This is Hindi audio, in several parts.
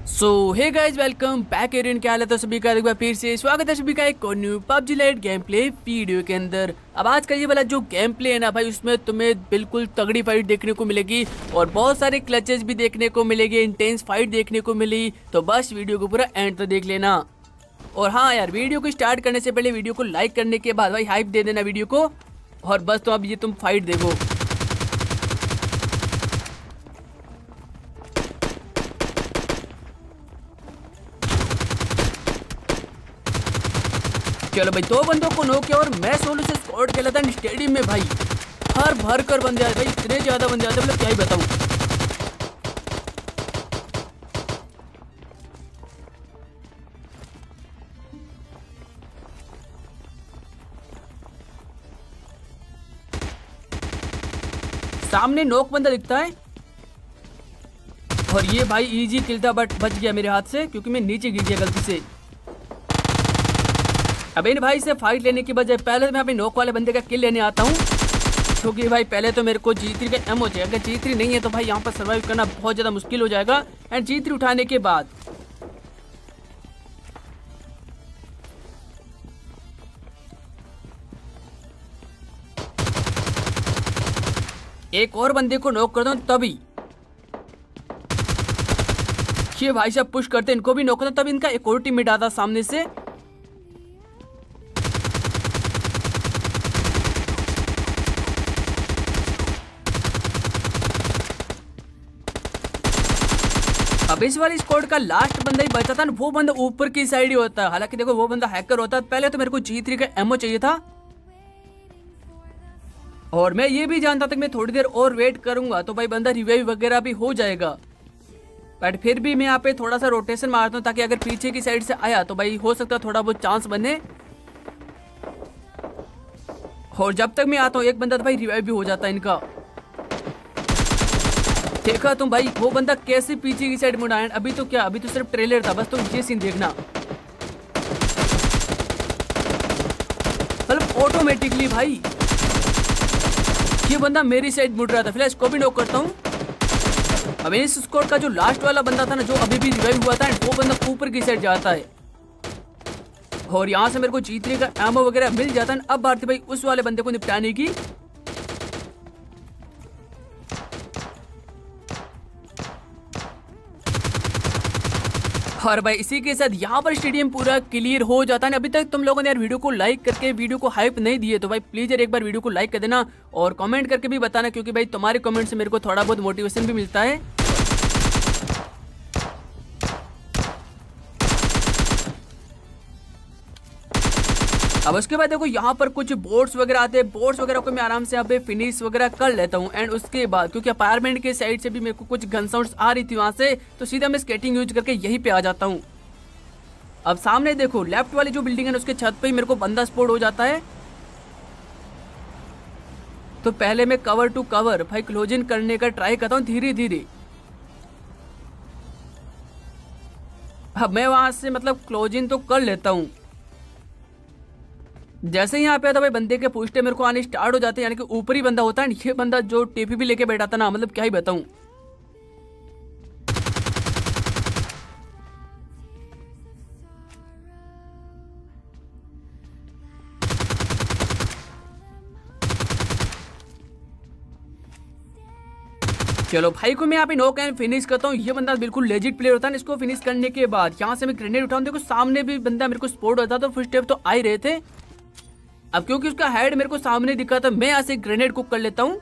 सो hey guys welcome back Aryan. क्या हाल है? तो सभी का एक बार फिर से स्वागत है सभी का एक और new PUBG light game play video के अंदर। अब आज का ये वाला जो गेम प्ले है ना भाई, उसमें तुम्हें बिल्कुल तगड़ी फाइट देखने को मिलेगी और बहुत सारे क्लचेस भी देखने को मिलेंगे, इंटेंस फाइट देखने को मिली। तो बस वीडियो को पूरा एंड तक देख लेना। और हाँ यार, वीडियो को स्टार्ट करने से पहले वीडियो को लाइक करने के बाद भाई हाइप दे देना वीडियो को। और बस तो अब ये तुम फाइट देखो। चलो भाई, दो बंदों को नॉक किया और मैं सोलो से स्क्वाड खेला था स्टेडियम में भाई। हर भर कर बंदे आए भाई, इतने ज्यादा बंदे आते मतलब क्या ही बताऊं। सामने नॉक बंदा दिखता है और ये भाई इजी किल था, बट बच गया मेरे हाथ से क्योंकि मैं नीचे गिर गया गलती से। अब इन भाई से फाइट लेने की बजाय पहले मैं अपने नॉक वाले बंदे का किल लेने आता हूँ, क्योंकि भाई पहले तो मेरे को G3 का एमओ चाहिए। अगर G3 नहीं है तो भाई यहाँ पर सर्वाइव करना बहुत ज़्यादा मुश्किल हो जाएगा। एंड G3 उठाने के बाद एक और बंदे को नॉक कर दूं तभी ये भाई साहब पुश करते, इनको भी नॉक करता, तभी इनका एक और टीममेट आता सामने से। अब इस वाली स्क्वाड का लास्ट बंदा ही बचा था, वो बंदा ऊपर की साइड ही होता है। हालांकि देखो वो बंदा हैकर होता है। पहले तो मेरे को G3 का एमओ चाहिए था और मैं ये भी जानता था कि मैं थोड़ी देर और वेट करूंगा तो भाई बंदा रिवाइव वगैरह भी हो जाएगा। बट फिर भी मैं यहाँ पे थोड़ा सा रोटेशन मारता हूँ ताकि अगर पीछे की साइड से आया तो भाई हो सकता है थोड़ा बहुत चांस बने। और जब तक मैं आता हूँ एक बंदा तो भाई रिवाइव भी हो जाता है इनका। देखा तुम भाई वो बंदा कैसे पीछे की साइड मुड़ा है। अभी तो क्या, अभी तो सिर्फ ट्रेलर था, बस तुम ये सीन देखना। मतलब ऑटोमेटिकली भाई ये बंदा मेरी साइड मुड़ रहा था। फिलहाल इसको भी नॉक करता हूँ। अब इस स्क्वाड का जो लास्ट वाला बंदा था ना, जो अभी भी रिवाइव हुआ था, वो बंदा ऊपर की साइड जाता है और यहाँ से मेरे को G3 का एमओ वगैरह मिल जाता है। अब बात भाई उस वाले बंदे को निपटाने की। और भाई इसी के साथ यहाँ पर स्टेडियम पूरा क्लियर हो जाता है। अभी तक तुम लोगों ने यार वीडियो को लाइक करके वीडियो को हाइप नहीं दिए तो भाई प्लीज यार एक बार वीडियो को लाइक कर देना और कमेंट करके भी बताना, क्योंकि भाई तुम्हारे कमेंट से मेरे को थोड़ा बहुत मोटिवेशन भी मिलता है। अब उसके बाद देखो यहाँ पर कुछ बोट्स वगैरह आते हैं। बोट्स वगैरह को मैं आराम से यहाँ पे फिनिश वगैरह कर लेता हूँ। एंड उसके बाद क्योंकि अपार्टमेंट के साइड से भी मेरे को कुछ गन साउंड्स आ रही थी वहां से, तो सीधा मैं स्केटिंग यूज करके यहीं पे आ जाता हूँ। अब सामने देखो लेफ्ट वाली जो बिल्डिंग है ना, उसके छत पे ही मेरे को बंदा स्पॉट हो जाता है। तो पहले मैं कवर टू कवर भाई क्लोज इन करने का ट्राई करता हूँ धीरे धीरे। अब मैं वहां से मतलब क्लोज इन तो कर लेता हूँ। जैसे ही यहाँ पे आता भाई बंदे के पुष्टे मेरे को आने स्टार्ट हो जाते हैं, यानी कि ऊपर ही बंदा होता है। ये बंदा जो टीपी भी लेके बैठा था ना, मतलब क्या ही बताऊं। चलो भाई को मैं यहाँ पे नॉक एंड फिनिश करता हूँ। ये बंदा बिल्कुल लेजिट प्लेयर होता है। इसको फिनिश करने के बाद यहाँ से मैं ग्रेनेड उठाऊं। देखो सामने भी बंदा मेरे को स्पॉट होता था, फर्स्ट स्टेप तो आ ही रहे थे। अब क्योंकि उसका हेड मेरे को सामने दिखा था, मैं यहाँ से ग्रेनेड कुक कर लेता हूँ।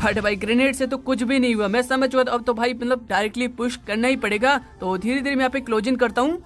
बट भाई ग्रेनेड से तो कुछ भी नहीं हुआ। मैं समझ चुका था अब तो भाई मतलब डायरेक्टली पुश करना ही पड़ेगा। तो धीरे धीरे मैं यहाँ पे क्लोज इन करता हूँ।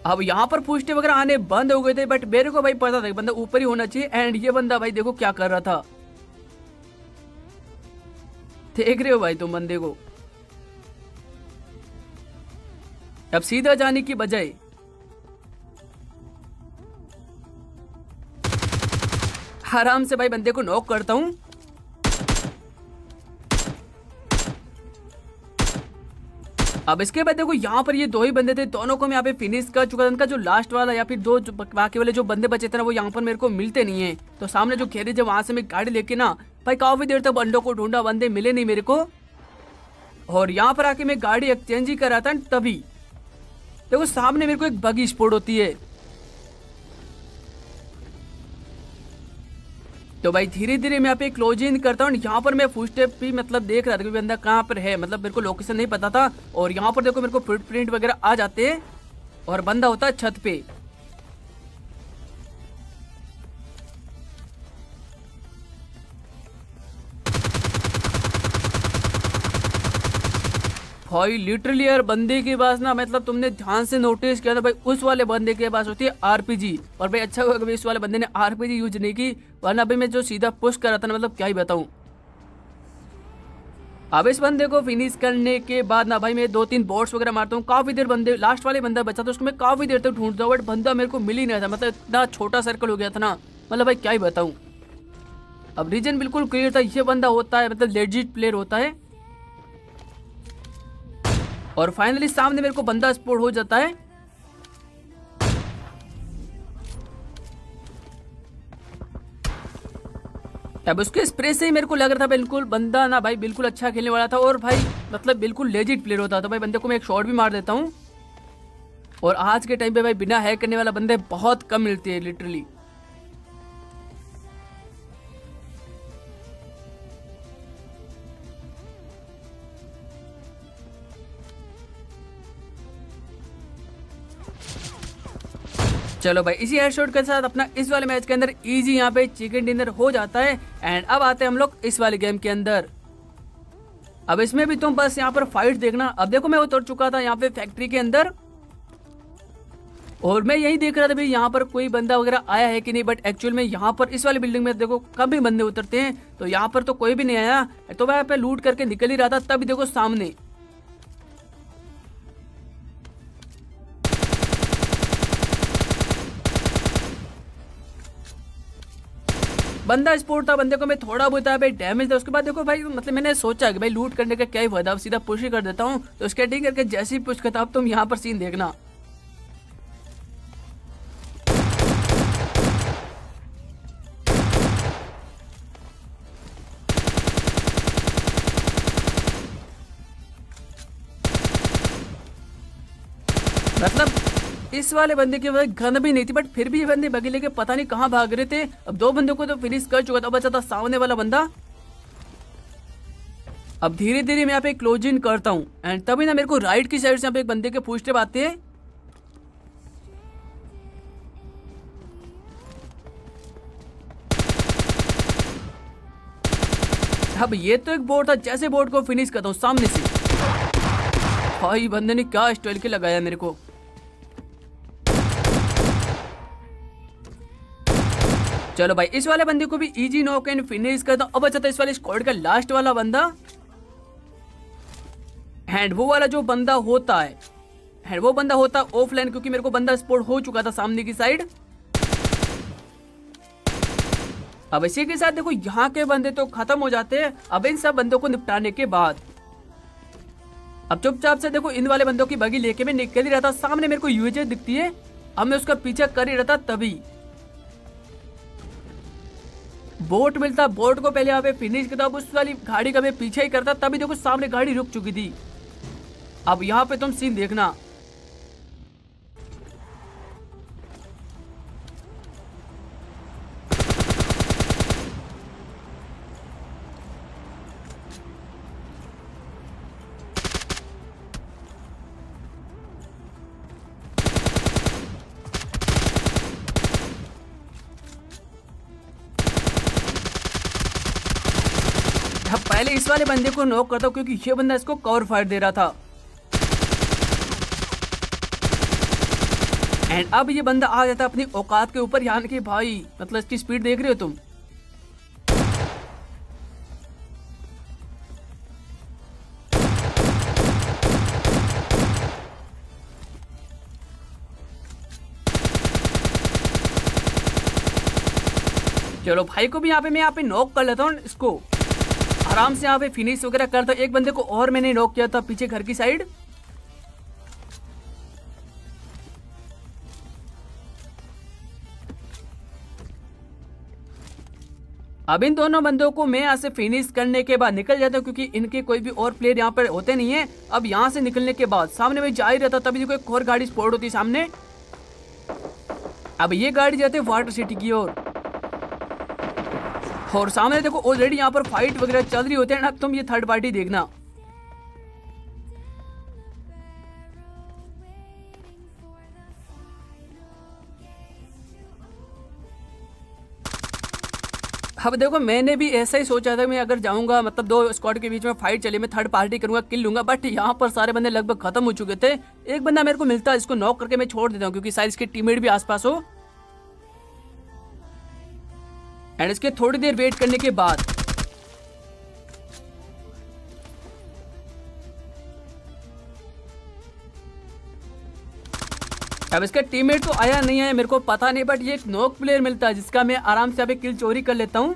अब यहाँ पर पुष्टे वगैरह आने बंद हो गए थे, बट मेरे को भाई पता था बंदा ऊपर ही होना चाहिए। एंड ये बंदा भाई देखो क्या कर रहा था, देख रहे हो भाई तुम बंदे को। अब सीधा जाने की बजाय आराम से भाई बंदे को नॉक करता हूं। अब इसके बाद देखो यहाँ पर ये दो ही बंदे थे, दोनों को मैं यहाँ पे फिनिश कर चुका था। इनका जो लास्ट वाला या फिर दो बाकी वाले जो बंदे बचे थे ना वो यहाँ पर मेरे को मिलते नहीं है। तो सामने जो गैरेज है वहां से मैं गाड़ी लेके ना भाई काफी देर तक बंदों को ढूंढा, बंदे मिले नहीं मेरे को। और यहाँ पर आके मैं गाड़ी एक्सचेंज ही कर रहा था, तभी देखो सामने मेरे को एक बगी स्पॉट होती है। तो भाई धीरे धीरे मैं यहाँ पे क्लोज इन करता हूँ। यहाँ पर मैं फुट स्टेप भी मतलब देख रहा था कि बंदा कहाँ पर है, मतलब मेरे को लोकेशन नहीं पता था। और यहाँ पर देखो मेरे को फुटप्रिंट वगैरह आ जाते हैं और बंदा होता है छत पे। भाई लिटरली यार बंदे के पास ना मतलब तुमने ध्यान से नोटिस किया था भाई उस वाले बंदे के पास होती है आरपीजी। और भाई अच्छा हुआ इस वाले बंदे ने आरपीजी यूज नहीं की, वरना भाई मैं जो सीधा पुश कर रहा था ना मतलब क्या ही बताऊं। अब इस बंदे को फिनिश करने के बाद ना भाई मैं 2-3 बॉट्स वगैरह मारता हूँ। काफी देर बंदे लास्ट वाले बंदा बचा था उसको मैं काफी देर तक ढूंढता हूँ, बट बंदा मेरे को मिल ही नहीं था। मतलब इतना छोटा सर्कल हो गया था ना, मतलब भाई क्या ही बताऊं। अब रीजन बिल्कुल क्लियर था, ये बंदा होता है मतलब लेजिट प्लेयर होता है। और फाइनली सामने मेरे को बंदा स्पॉट हो जाता है। अब उसके स्प्रे से ही मेरे को लग रहा था बिल्कुल बंदा ना भाई बिल्कुल अच्छा खेलने वाला था और भाई मतलब बिल्कुल लेजिट प्लेयर होता। तो भाई बंदे को मैं एक शॉट भी मार देता हूं। और आज के टाइम पे भाई बिना हैक करने वाला बंदे बहुत कम मिलते हैं लिटरली। चलो भाई इसी हेडशॉट के साथ अपना इस वाले मैच के अंदर इजी यहाँ पे चिकन डिनर हो जाता है। एंड अब आते हैं हम लोग इस वाले गेम के अंदर। अब इसमें भी तुम बस यहाँ पर फाइट देखना। अब देखो मैं उतर चुका था यहाँ पे फैक्ट्री के अंदर और मैं यही देख रहा था भाई यहाँ पर कोई बंदा वगैरह आया है कि नहीं। बट एक्चुअल में यहाँ पर इस वाली बिल्डिंग में देखो कभी बंदे उतरते हैं, तो यहाँ पर तो कोई भी नहीं आया। तो मैं यहाँ पे लूट करके निकल ही रहा था, तभी देखो सामने बंदा स्पोर्ट था। बंदे को मैं थोड़ा बहुत भाई डैमेज था। उसके बाद देखो भाई मतलब मैंने सोचा कि भाई लूट करने का क्या ही फायदा, सीधा पुश ही कर देता हूँ। तो स्केटिंग करके जैसे ही पुश करता, अब तुम यहाँ पर सीन देखना। मतलब इस वाले बंदे के पास गन भी नहीं थी, बट फिर भी ये बंदे बगी लेके पता नहीं कहां भाग रहे थे। अब दो बंदों को तो फिनिश कर चुका था, बचा था सामने वाला बंदा। अब धीरे धीरे मैं यहाँ पे क्लोज इन करता हूँ एंड तभी ना मेरे को राइट की साइड से यहाँ पे एक बंदे के फुट स्टेप आते हैं। अब ये तो एक बोर्ड था, जैसे बोर्ड को फिनिश करता हूँ सामने से, भाई बंदे ने क्या स्टाइल के लगाया मेरे को। चलो भाई इस वाले बंदे को भी इजी नॉक एंड फिनिश करता हूं। अब अच्छा था इस वाले स्क्वाड का लास्ट वाला बंदा। एंड वो वाला जो बंदा होता है एंड वो बंदा होता है ऑफलाइन, क्योंकि मेरे को बंदा स्पॉट हो चुका था सामने की साइड। अब इसी के साथ देखो यहाँ के बंदे तो खत्म हो जाते हैं। अब इन सब बंदों को निपटाने के बाद अब चुपचाप से देखो इन वाले बंदों की बगी लेके मैं निकल ही रहा था। सामने मेरे को यूएजे दिखती है, अब मैं उसका पीछा कर ही रहा था, तभी बोट मिलता। बोट को पहले यहाँ पे फिनिश करता, अब उस वाली गाड़ी का मैं पीछे ही करता, तभी देखो सामने गाड़ी रुक चुकी थी। अब यहाँ पे तुम सीन देखना। पहले इस वाले बंदे को नॉक करता हूं, क्योंकि ये बंदा इसको कवर फायर दे रहा था। एंड अब ये बंदा आ जाता अपनी औकात के ऊपर, यानी कि भाई मतलब इसकी स्पीड देख रहे हो तुम। चलो भाई को भी यहाँ पे नॉक कर लेता हूँ, इसको आराम से यहाँ पे फिनिश वगैरह करता हूँ। एक बंदे को और मैंने नॉक किया था पीछे घर की साइड। अब इन दोनों बंदों को मैं यहाँ से फिनिश करने के बाद निकल जाता हूँ, क्योंकि इनके कोई भी और प्लेयर यहाँ पर होते नहीं है। अब यहाँ से निकलने के बाद सामने में जा ही रहता, तभी देखो एक और गाड़ी स्पॉट होती सामने। अब ये गाड़ी जाती है वाटर सिटी की ओर, और सामने देखो ऑलरेडी यहाँ पर फाइट वगैरह चल रही होती है ना। तुम ये थर्ड पार्टी देखना। अब देखो मैंने भी ऐसा ही सोचा था, मैं अगर जाऊंगा मतलब दो स्क्वाड के बीच में फाइट चले, मैं थर्ड पार्टी करूंगा, किल लूंगा, बट यहाँ पर सारे बंदे लगभग खत्म हो चुके थे। एक बंदा मेरे को मिलता है, इसको नॉक करके मैं छोड़ देता हूँ, क्योंकि शायद इसके टीममेट भी आसपास हो। एंड इसके थोड़ी देर वेट करने के बाद अब इसका टीममेट तो आया नहीं है, मेरे को पता नहीं, बट ये एक नॉक प्लेयर मिलता है जिसका मैं आराम से यहाँ पे किल चोरी कर लेता हूँ।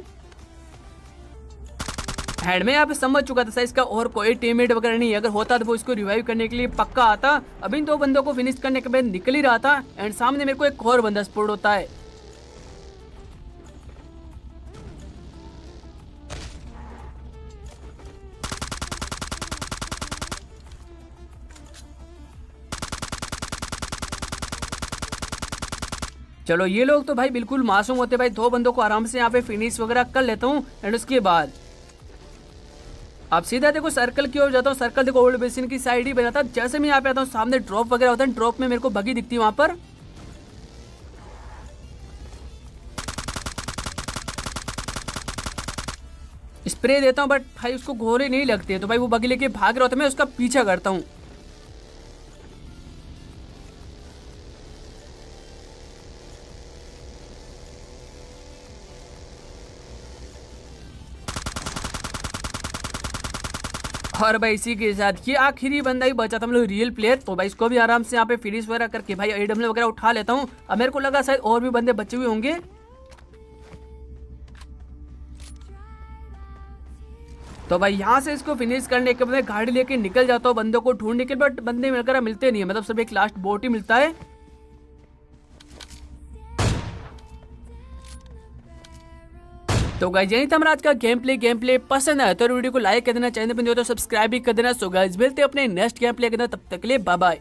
हेड में यहाँ पे समझ चुका था इसका और कोई टीममेट वगैरह नहीं है, अगर होता तो वो इसको रिवाइव करने के लिए पक्का आता। अब इन दो बंदों को फिनिश करने के बाद निकल ही रहा था, एंड सामने मेरे को एक और बंदा स्पॉट होता है। चलो ये लोग तो भाई बिल्कुल मासूम होते भाई, दो बंदों को आराम से यहाँ पे फिनिश वगैरह कर लेता हूँ। एंड उसके बाद अब सीधा देखो सर्कल की ओर जाता हूँ। सर्कल देखो ओल्ड बेसिन की साइड ही बनाता। जैसे मैं यहाँ पे आता हूँ सामने ड्रॉप वगैरह होता है, ड्रॉप में मेरे को बगी दिखती है वहां पर। स्प्रे देता हूँ, बट भाई उसको गोले नहीं लगते, तो भाई वो बगी लेके भाग रहा होता है, मैं उसका पीछा करता हूँ। और भाई इसी के साथ ये आखिरी बंदा ही बचा था, हम लोग रियल प्लेयर। तो भाई इसको भी आराम से यहाँ पे फिनिश वगैरह करके भाई एडब्ल्यू वगैरह उठा लेता हूँ। अब मेरे को लगा शायद और भी बंदे बचे हुए होंगे, तो भाई यहाँ से इसको फिनिश करने के बाद गाड़ी लेके निकल जाता हूँ बंदों को ढूंढने के, बट बंदे वगैरह मिलते नहीं है, मतलब सिर्फ एक लास्ट बोट ही मिलता है। तो गाइस यही था हमारा आज का गेम प्ले पसंद आया तो वीडियो को लाइक कर देना, चैनल पर नहीं हो तो सब्सक्राइब भी कर देना। सो गाइस मिलते हैं अपने नेक्स्ट गेम प्ले के अंदर, तब तक के लिए बाय बाय।